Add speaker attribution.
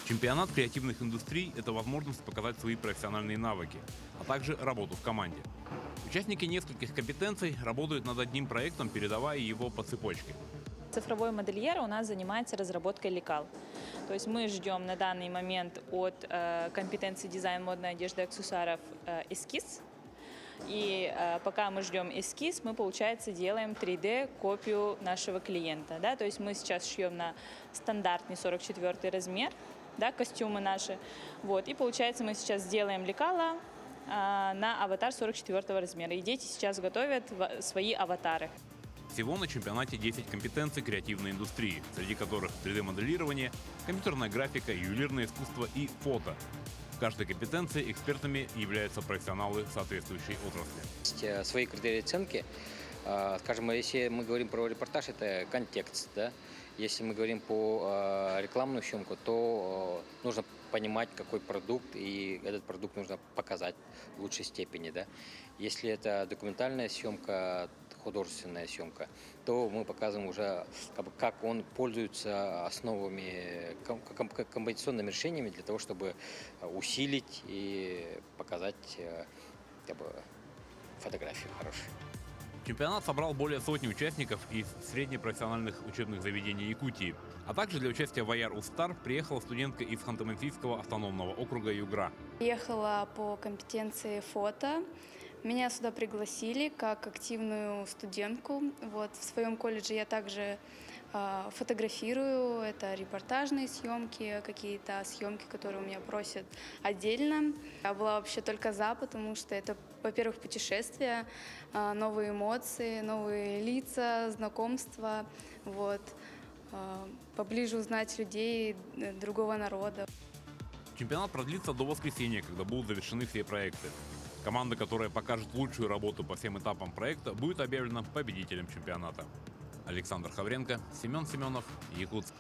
Speaker 1: Чемпионат креативных индустрий – это возможность показать свои профессиональные навыки, а также работу в команде. Участники нескольких компетенций работают над одним проектом, передавая его по цепочке.
Speaker 2: Цифровой модельер у нас занимается разработкой лекал. То есть мы ждем на данный момент от компетенции дизайн модной одежды и аксессуаров эскиз. И пока мы ждем эскиз, мы, получается, делаем 3D-копию нашего клиента. Да? То есть мы сейчас шьем на стандартный 44 размер, да, костюмы наши. Вот. И, получается, мы сейчас сделаем лекала на аватар 44 размера. И дети сейчас готовят свои аватары.
Speaker 1: Всего на чемпионате 10 компетенций креативной индустрии, среди которых 3D-моделирование, компьютерная графика, ювелирное искусство и фото. В каждой компетенции экспертами являются профессионалы соответствующей отрасли.
Speaker 3: Есть свои критерии оценки. Скажем, если мы говорим про репортаж, это контекст. Да? Если мы говорим по рекламную съемку, то нужно понимать, какой продукт, и этот продукт нужно показать в лучшей степени. Да? Если это документальная съемка, художественная съемка, то мы показываем уже, как он пользуется основами, композиционными решениями для того, чтобы усилить и показать фотографию хорошую.
Speaker 1: Чемпионат собрал более сотни участников из среднепрофессиональных учебных заведений Якутии. А также для участия в Аяр Устар приехала студентка из Ханты-Мансийского автономного округа Югра.
Speaker 4: Приехала по компетенции фото. Меня сюда пригласили как активную студентку. Вот, в своем колледже я также фотографирую. Это репортажные съемки, какие-то съемки, которые у меня просят отдельно. Я была вообще только за, потому что это, во-первых, путешествие, новые эмоции, новые лица, знакомства. Вот. Поближе узнать людей другого народа.
Speaker 1: Чемпионат продлится до воскресенья, когда будут завершены все проекты. Команда, которая покажет лучшую работу по всем этапам проекта, будет объявлена победителем чемпионата. Александр Хавренко, Семен Семенов, Якутск.